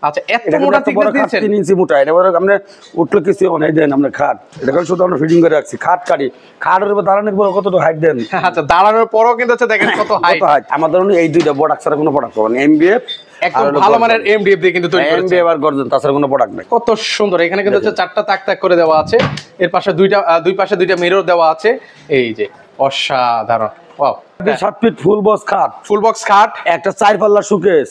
আচ্ছা এত মোটা থিকনেস দিয়েছেন 3 ইঞ্চি মোটা। এবারে আমরা উঠলে কিছু অনেক দেন আমরা খাট এটা শুধু আমরা ফিটিং করে রাখছি খাট কাটি খাটের উপর দাঁড়ানোর পর কতটুকু হাইট দেন। আচ্ছা দাঁড়ানোর পরও কিন্তু হচ্ছে দেখেন কত হাইট। আমাদের এই দুইটা প্রোডাক্ট ছাড়া কোনো প্রোডাক্ট পাবেন এমবিএফ একদম ভালো মানের এমডিএফ দিয়ে কিন্তু তৈরি করেছে এমবিএফ আর গর্জন তাছাড়া কোনো প্রোডাক্ট নাই। কত সুন্দর এখানে কিন্তু হচ্ছে চারটা তাক তাক করে দেওয়া আছে এর পাশে দুই পাশে দুইটা মিরর দেওয়া আছে এই যে অসাধারণ ওয়াও 7 ফিট ফুল বক্স খাট একটা 4 পাল্লার শোকেস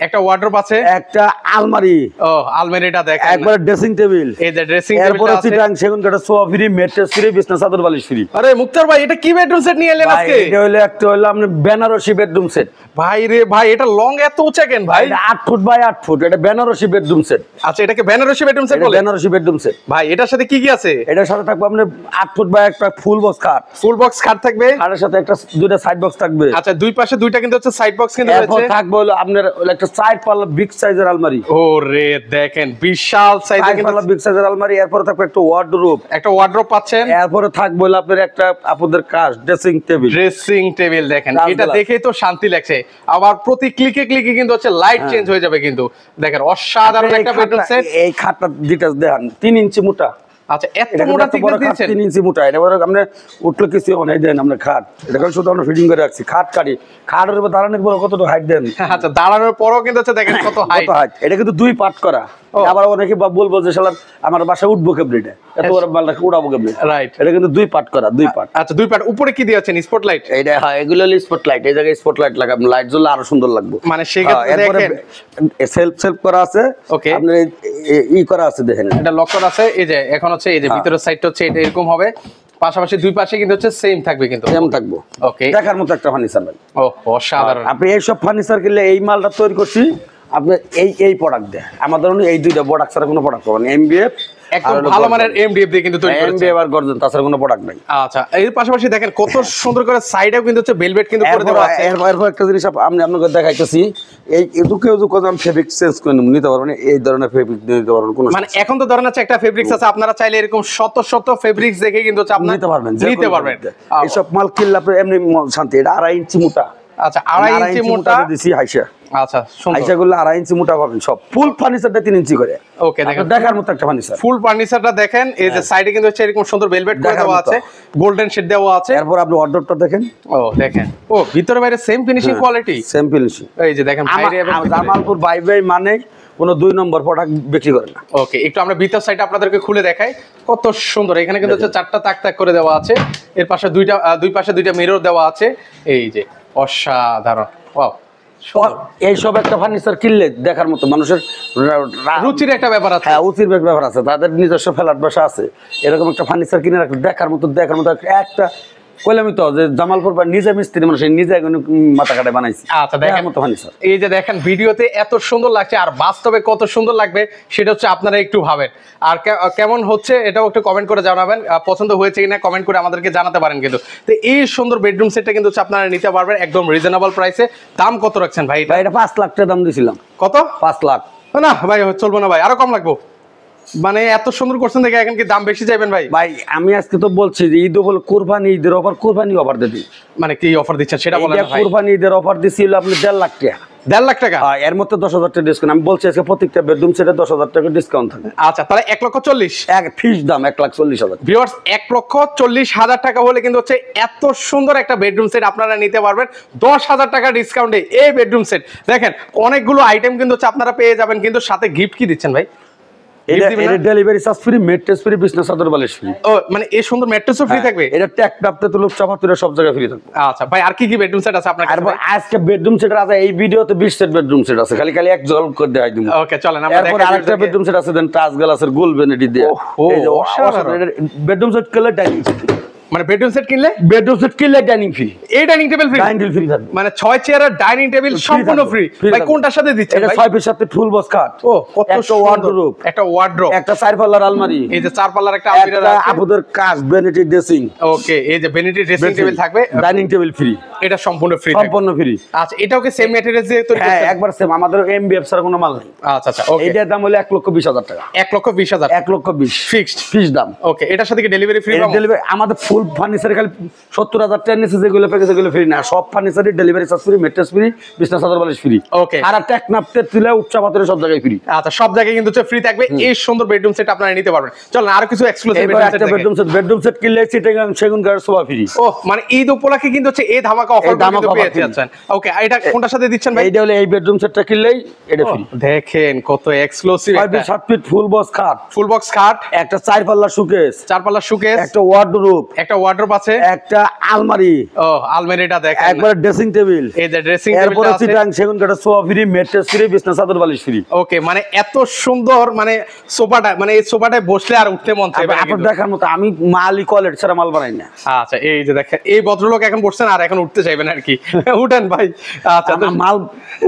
একটা ওয়ার্ডরোব আছে একটা আলমারি আলমারিটা দেখেন একবারে ড্রেসিং টেবিল এই যে ড্রেসিং টেবিলটা আছে চিটাং সেগুন কাঠের সোফা ফ্রি ম্যাট্রেস ফ্রি বিছনা চাদর বালিশ ফ্রি। আরে মুক্তার ভাই এটা কি বেডরুম সেট নিয়ে এলেন আজকে? এটা হলো একটা হলো আপনি বেনারসি বেডরুম সেট। ভাই রে ভাই এটা লং এত উঁচা কেন ভাই? এটা 8 ফুট বাই 8 ফুট এটা বেনারসি বেডরুম সেট। আচ্ছা এটাকে বেনারসি বেডরুম সেট বলে? বেনারসি বেডরুম সেট ভাই এটার সাথে কি কি আছে? এটার সাথে থাকবে আপনার 8 ফুট বাই একটা ফুল বক্স খাট থাকবে আর এর সাথে একটা দুইটা সাইড বক্স থাকবে। আচ্ছা দুই পাশে দুইটা কিন্তু হচ্ছে সাইড বক্স কিন্তু রয়েছে। এরপর থাকবে হলো আপনার একটা 4 পাল্লা বিগ সাইজের আলমারি। ওরে দেখেন বিশাল সাইজের কিন্তু বিগ সাইজের আলমারি। এরপর থাকবে একটা ওয়ার্ডরোব পাচ্ছেন। এরপর থাকবে হলো আপনার একটা আপনাদের কাজ ড্রেসিং টেবিল দেখেন এটা দেখেই তো শান্তি লাগছে। আবার প্রতি ক্লিকে কিন্তু হচ্ছে লাইট চেঞ্জ হয়ে যাবে কিন্তু দেখেন অসাধারণ একটা বেডরুম সেট। এই খাটটা ডিটেইলস দেখেন 3 ইঞ্চি মোটা। আচ্ছা এত মোটা থিকনেস দিয়েছেন 3 ইঞ্চি মোটা। এবারে আমরা উঠলে কিছু অনেক দেন আমরা খাট এটা শুধু আমরা ফিটিং করে রাখছি খাট কাটি খাটের উপর দাঁড়ানোর পর কতটুকু হাইট দেন। আচ্ছা দাঁড়ানোর পরও কিন্তু হচ্ছে দেখেন কত হাইট। এটা কিন্তু 2 পার্ট করা। আবার অনেকে বলবো যে শালা আমার বাসায় উঠবো কেবলিটা এত বড় মালটা উড়াবো কেবলি রাইট। এটা কিন্তু 2 পার্ট করা 2 পার্ট। আচ্ছা 2 পার্ট। উপরে কি দিয়েছেন স্পটলাইট? এটা হ্যাঁ এগুলো হলো স্পটলাইট। এই জায়গায় স্পটলাইট লাগাবেন লাইট জ্বললে আরো সুন্দর লাগবে। মানে সেক্ষেত্রে দেখেন সেলফ করা আছে। ওকে আপনার ই করা আছে দেখেন এটা লক করা আছে। এই যে এখন হচ্ছে এই যে ভিতরের সাইডটা হচ্ছে এটা এরকম হবে পাশাপাশি দুই পাশে কিন্তু হচ্ছে সেম থাকবে কিন্তু সেম থাকবে। ওকে দেখার মতো একটা ফার্নিচার ভাই। অসাধারণ। আপনি এই সব ফার্নিচার কিনলে এই মালটা তৈরি করছি আপনি এই প্রোডাক্ট দেয় আমাদের এই দুইটা প্রোডাক্ট ছাড়া কোনো প্রোডাক্ট পাবেন এমবিএফ একদম ভালো মানের এমডিএফ দিয়ে কিন্তু তৈরি করেছে এমবিএফ আর গর্জন তাছাড়া কোনো প্রোডাক্ট নাই। আচ্ছা এর পাশাপাশি দেখেন কত সুন্দর করে সাইডেও কিন্তু হচ্ছে ভেলভেট কিন্তু করে দেওয়া আছে। এরপর একটা জিনিস আমি আপনাকে দেখাইতেছি এই এদুকে আমি ফেব্রিক চেঞ্জ করে নিতে পারবেন এই ধরনের ফেব্রিক নিতে পারবেন কোনো মানে এখন তো ধরেন আছে একটা ফেব্রিক্স আছে আপনারা চাইলে এরকম শত ফেব্রিক্স দেখে কিন্তু আপনারা নিতে পারবেন। এইসব মাল কিনলে আপনি এমনি শান্তি। এটা 2.5 ইঞ্চি মোটা। আচ্ছা 2.5 ইঞ্চি মোটা দিছি হাইসা। আচ্ছা সুন্দর হাইসাগুলো 2.5 ইঞ্চি মোটা পাবেন সব। ফুল ফার্নিচারটা 3 ইঞ্চি করে। ওকে দেখেন দেখার মতো একটা ফার্নিচার। ফুল ফার্নিচারটা দেখেন এই যে সাইডে কিন্তু হচ্ছে এরকম সুন্দর ভেলভেট করে দেওয়া আছে গোল্ডেন শেড দেওয়া আছে। এরপর আপনি ওয়ার্ডরোবটা দেখেন। দেখেন ভিতরে বাইরে same finishing quality same finishing. এই যে দেখেন বাইরে এবং জামালপুর বাই মানে কোনো 2 নম্বর প্রোডাক্ট বিক্রি করে না। ওকে একটু আমরা ভিতর সাইডে আপনাদেরকে খুলে দেখাই কত সুন্দর। এখানে কিন্তু হচ্ছে চারটা তাক তাক করে দেওয়া আছে এর পাশে দুই পাশে দুইটা মিরর দেওয়া আছে এই যে অসাধারণ। ওয়াও এইসব একটা ফার্নিচার কিনলে দেখার মতো মানুষের রুচির একটা ব্যাপার আছে। হ্যাঁ রুচির ব্যাপার আছে তাদের নিজস্ব ফ্ল্যাট বাসা আছে এরকম একটা ফার্নিচার কিনে রাখলে দেখার মতো একটা কইলামই তো যে জামালপুর বা নিজে মিস্ত্রি মানুষ নিজে মাথা কাটে বানাইছি। আচ্ছা দেখেন মতো ফার্নিচার এই যে দেখেন ভিডিওতে এত সুন্দর লাগছে আর বাস্তবে কত সুন্দর লাগবে সেটা হচ্ছে আপনারা একটু ভাবেন। আর কেমন হচ্ছে এটাও একটু কমেন্ট করে জানাবেন। পছন্দ হয়েছে কিনা কমেন্ট করে আমাদেরকে জানাতে পারেন কিন্তু। তো এই সুন্দর বেডরুম সেটটা কিন্তু হচ্ছে আপনারা নিতে পারবেন একদম রিজনেবল প্রাইসে। দাম কত রাখছেন ভাই? এটা 5 লাখ টাকা দাম দিয়েছিলাম। কত? 5 লাখ। না ভাই চলবো না ভাই আরো কম লাগবো। মানে এত সুন্দর করছেন দেখে এখন কি দাম বেশি চাইবেন ভাই? ভাই আমি আজকে তো বলছি যে ঈদ হল কুরবানি ঈদের অফার দিই। মানে কি অফার দিচ্ছেন সেটা বলেন ভাই। কুরবানি ঈদের অফার দিছিল আপনি 1.5 লাখ টাকা। 1.5 লাখ টাকা? হ্যাঁ এর মধ্যে 10,000 টাকা ডিসকাউন্ট। আমি বলছি আজকে প্রত্যেকটা বেডরুম সেটে 10,000 টাকা ডিসকাউন্ট থাকে। আচ্ছা তাহলে 1,40,000 এক ফিক্স দাম 1,40,000। ভিউয়ার্স 1,40,000 টাকা হলে কিন্তু হচ্ছে এত সুন্দর একটা বেডরুম সেট আপনারা নিতে পারবেন 10,000 টাকা ডিসকাউন্টে। এই বেডরুম সেট দেখেন অনেকগুলো আইটেম কিন্তু হচ্ছে আপনারা পেয়ে যাবেন কিন্তু সাথে গিফট কি দিচ্ছেন ভাই? এটা delivery charge free mattress free বিছনা চাদর বালিশ ফ্রি। মানে এই সুন্দর ম্যাট্রেসও ফ্রি থাকবে? এটা ট্যাপতে তুলুপ চাপাতুরে সব জায়গায় ফ্রি থাকবে। আচ্ছা ভাই আর কি বেডরুম সেট আছে আপনার কাছে? আজকে বেডরুম সেট আছে এই ভিডিওতে 20 সেট বেডরুম সেট আছে খালি এক জল করে দেখাই দিমু। ওকে চলেন আমরা দেখাই। এরপর আরেকটা বেডরুম সেট আছে দেন টাচ গ্লাসের গোল ভ্যানিটি দিয়ে। এই যে বেডরুম সেট কিনলে ডাইনিং মানে বেডরুম সেট কিনলে ডাইনিং ফ্রি। এই dining table free? Dining table free থাকবে। মানে 6 চেয়ারের ডাইনিং টেবিল সম্পূর্ণ ফ্রি। ভাই কোনটার সাথে দিচ্ছেন ভাই? এটা 6 এর সাথে ফুল বক্স খাট। কত ওয়ার্ডরোব, একটা ওয়ার্ডরোব, একটা 4 পাল্লার আলমারি, এই যে 4 পাল্লার একটা আলমারি আছে, আপনাদের কাজ ভ্যানিটি ড্রেসিং। ওকে এই যে ভ্যানিটি ড্রেসিং টেবিল থাকবে, ডাইনিং টেবিল ফ্রি। এটা সম্পূর্ণ ফ্রি সম্পূর্ণ ফ্রি। আচ্ছা এটাও কি সেম ম্যাটেরিয়াল দিয়ে তৈরি হ্যাঁ করছেন? একবার সেম, আমাদের এমবিএফ ছাড়া কোনো মাল নাই। আচ্ছা আচ্ছা ওকে, এটার দাম হলো 1,20,000 টাকা। 1,20,000 1,20,000 ফিক্সড। ফিক্স দাম। ওকে, এটার সাথে কি ডেলিভারি ফ্রি পাবো? ডেলিভারি আমাদের ফুল ফার্নিচার খালি 70,000 টাকার নিচে যেগুলো প্যাকেজ এগুলো ফ্রি না, সব ফার্নিচারই delivery charge free, mattress free, বিছনা চাদর বালিশ ফ্রি। ওকে। আর টেকনাফতে তুলে উচ্চা পাথরে সব জায়গায় ফ্রি। আচ্ছা সব জায়গায় কিন্তু ফ্রি থাকবে। এই সুন্দর বেডরুম সেট আপনারা নিতে পারবেন। চলুন আরো কিছু এক্সক্লুসিভ এবার একটা বেডরুম সেট কিনলে চিটাগাং সেগুন কাঠের সোফা ফ্রি। ও মানে ঈদ উপলক্ষে কিন্তু এই ধামাকা অফার কিন্তু পেয়ে যাচ্ছেন। ওকে, এটা কোনটার সাথে দিচ্ছেন ভাই? এইটা হলো এই বেডরুম সেটটা কিনলেই এটা ফ্রি। দেখেন কত এক্সক্লুসিভ, 7 ফিট ফুল বক্স খাট, ফুল বক্স খাট, একটা 4 পাল্লা শোকেস, 4 পাল্লা শোকেস, একটা ওয়ার্ডরোব, একটা ওয়ার্ডরোব আছে, একটা আলমারি, ও আলমারিটা দেখেন, একবার ড্রেসিং টেবিল, এই যে ড্রেসিং এরপরে টেবিলটা আছে। চিটাগাং সেগুন কাঠের সোফা ফ্রি, মেট্রেস ফ্রি, বিছনা চাদর বালিশ ফ্রি। ওকে, মানে এত সুন্দর মানে সোফাটা, মানে এই সোফাটায় বসলে আর উঠতে মন চাইবে না আপনার কিন্তু। দেখার মতো আমি মালই কোয়ালিটি ছাড়া মাল বানাই না। আচ্ছা এই যে দেখেন এই ভদ্রলোক এখন বসছেন আর এখন উঠতে চাইবেন আর কি। উঠেন ভাই। আচ্ছা আমরা মাল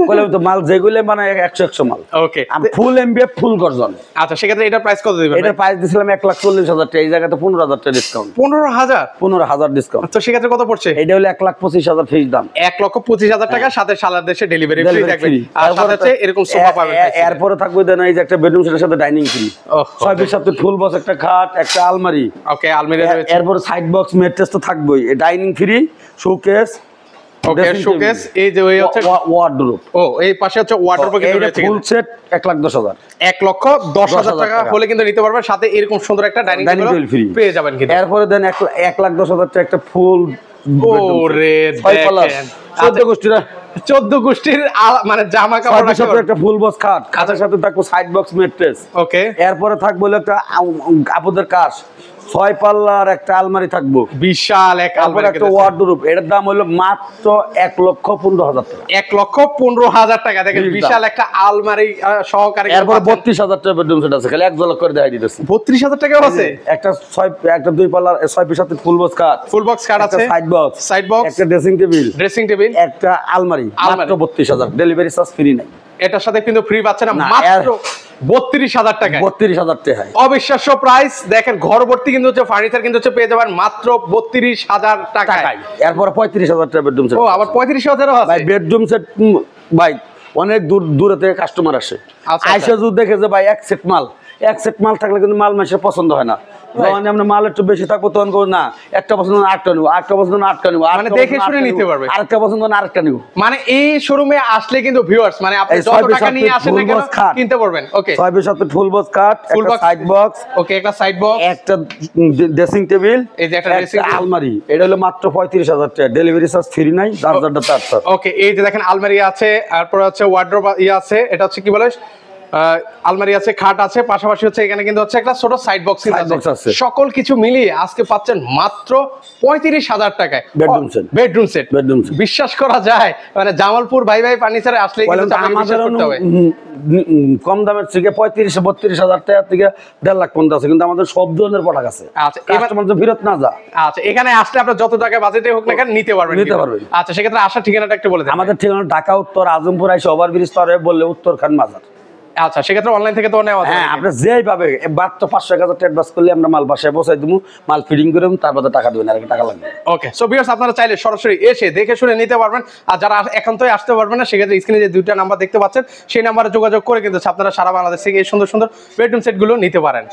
বলে তো মাল যেগুলো মানে 100 মাল। ওকে, আমি ফুল এমবিএফ ফুল গর্জন। আচ্ছা সেক্ষেত্রে এটার প্রাইস কত দিবেন? এটার প্রাইস দিছিলাম 1,40,000 টাকা, এই জায়গাতে 15,000 টাকা ডিসকাউন্ট। 15,000? 15,000 ডিসকাউন্ট। তো সেক্ষেত্রে কত পড়ছে? এটা হলো 1,25,000 ফিক্স দাম। 1,25,000 টাকা, সাথে সারা দেশে ডেলিভারি ফ্রি Delivery থাকবে। free। আর সাথে হচ্ছে এরকম সোফা পাবেন। এরপরে থাকবে দেন এই যে একটা বেডরুম সেটের সাথে ডাইনিং ফ্রি। ওহ 6 ফিট ফুল বক্স, একটা খাট, একটা আলমারি। ওকে, আলমারি রয়েছে। এরপরে সাইড বক্স মেট্রেস তো থাকবেই, ডাইনিং ফ্রি, শোকেস, ওকে শোকেস, এই যে ওই হচ্ছে ওয়ার্ডরোব। ও এই পাশে হচ্ছে ওয়াটার পকেট রয়েছে। Full set 1,10,000। 1,10,000 টাকা হলে কিন্তু নিতে পারবেন, সাথে এরকম সুন্দর একটা ডাইনিং টেবিল ফ্রি পেয়ে যাবেন কিন্তু। এরপরে দেন 1,10,000 টাকা একটা ফুল ওরে দেখেন 14 গোষ্ঠীরা 14 গোষ্ঠীর মানে জামা কাপড় সাথে সাথে একটা ফুল বক্স খাট, খাটের সাথে থাকবে সাইড বক্স মেট্রেস। ওকে, এরপরে থাকবে হলো একটা কাপড়ের কাশ, 6 পাল্লার একটা আলমারি থাকবো, বিশাল এক তারপর আলমারি একটা ওয়ার্ডরোব। এটার দাম হলো মাত্র 1,15,000 টাকা। 1,15,000 টাকা। দেখেন বিশাল একটা আলমারি সহকারে। এরপরে 32,000 টাকা বেডরুম সেট আছে, খালি এক ঝলক করে দেখাই দিতেছি। 32,000 টাকা আছে। একটা 2 পাল্লার 6 ফিট সাথে ফুল বক্স খাট, ফুল বক্স কার্ড আছে, সাইড বক্স, একটা ড্রেসিং টেবিল, টেবিল, একটা আলমারি, মাত্র 32,000। ডেলিভারি চার্জ ফ্রি নাই। এটার সাথে কিন্তু ফ্রি পাচ্ছেন না, মাত্র 32,000 টাকা। 32,000 টাকা। অবিশ্বাস্য প্রাইস। দেখেন ঘর ভর্তি কিন্তু ফার্নিচার কিন্তু পেয়ে যাবেন মাত্র 32,000 টাকায়। এরপর 35,000 টাকা বেডরুম সেট। ও আবার 35,000 আছে ভাই বেডরুম সেট ভাই অনেক দূর থেকে কাস্টমার আসে। আচ্ছা, আইসা যদি দেখে যে ভাই এক সেট মাল থাকলে কিন্তু মাল মাসে পছন্দ হয় না। যখন আমরা মাল একটু বেশি থাকবো তখন করবো না, একটা পছন্দ না আটটা নিবো, আটটা পছন্দ না আটটা নিবো, মানে দেখে শুনে নিতে পারবে। আরেকটা পছন্দ না আরেকটা নিবো। মানে এই শোরুমে আসলে কিন্তু ভিউয়ার্স মানে আপনি এই যত 6 ফিট টাকা নিয়ে 7 আসেন না ফুল কেন বক্স খাট, কিনতে পারবেন। ওকে 6 ফিট 7 ফুল বক্স কাট, ফুল একটা বক্স, সাইড বক্স, ওকে একটা সাইড বক্স, একটা ড্রেসিং টেবিল, এই যে একটা ড্রেসিং আলমারি। এটা হলো মাত্র 35,000 টাকা। ডেলিভারি চার্জ ফ্রি নাই, 4,000 টাকা। ওকে, এই যে দেখেন আলমারি আছে, তারপর হচ্ছে ওয়ার্ডরোব আছে, এটা হচ্ছে কি বলে আলমারি আছে, খাট আছে, পাশাপাশি হচ্ছে এখানে কিন্তু হচ্ছে একটা ছোট সাইড বক্স আছে। সকল কিছু মিলিয়ে আজকে পাচ্ছেন মাত্র 35,000 টাকায় বেডরুম সেট। বিশ্বাস করা যায় মানে জামালপুর ভাই ফার্নিচারে আসলে কিন্তু আপনাকে বিশ্বাস করতে হবে। কম দামের থেকে 35,000-32,000 টাকা থেকে 1.5 লাখ পর্যন্ত আছে, কিন্তু আমাদের সব ধরনের প্রোডাক্ট আছে। আচ্ছা কাস্টমার তো ফেরত না যা। আচ্ছা এখানে আসলে আপনার যত টাকা বাজেটে হোক না কেন নিতে পারবেন। আচ্ছা সেক্ষেত্রে আসার ঠিকানাটা একটু বলে দেন। আমাদের ঠিকানা ঢাকা উত্তর আজমপুর, আইসা ওভারব্রিজ পার হয়ে বললে উত্তর খান মাজার। আচ্ছা সেক্ষেত্রে অনলাইন থেকে তো নেওয়া যায়। হ্যাঁ আপনি যেই পাবে মাত্র 500-1000 টাকা অ্যাডভান্স করলে আমরা মাল বাসায় পৌঁছাই দেবো, মাল ফিটিং করে তারপরে টাকা দেবেন, আর টাকা লাগবে। ওকে সো ভিউয়ার্স আপনারা চাইলে সরাসরি এসে দেখে শুনে নিতে পারবেন। আর যারা একান্তই আসতে পারবেন না সেক্ষেত্রে স্ক্রিনে যে 2টা নাম্বার দেখতে পাচ্ছেন সেই নাম্বারে যোগাযোগ করে কিন্তু আপনারা সারা বাংলাদেশ থেকে এই সুন্দর সুন্দর বেডরুম সেটগুলো নিতে পারেন।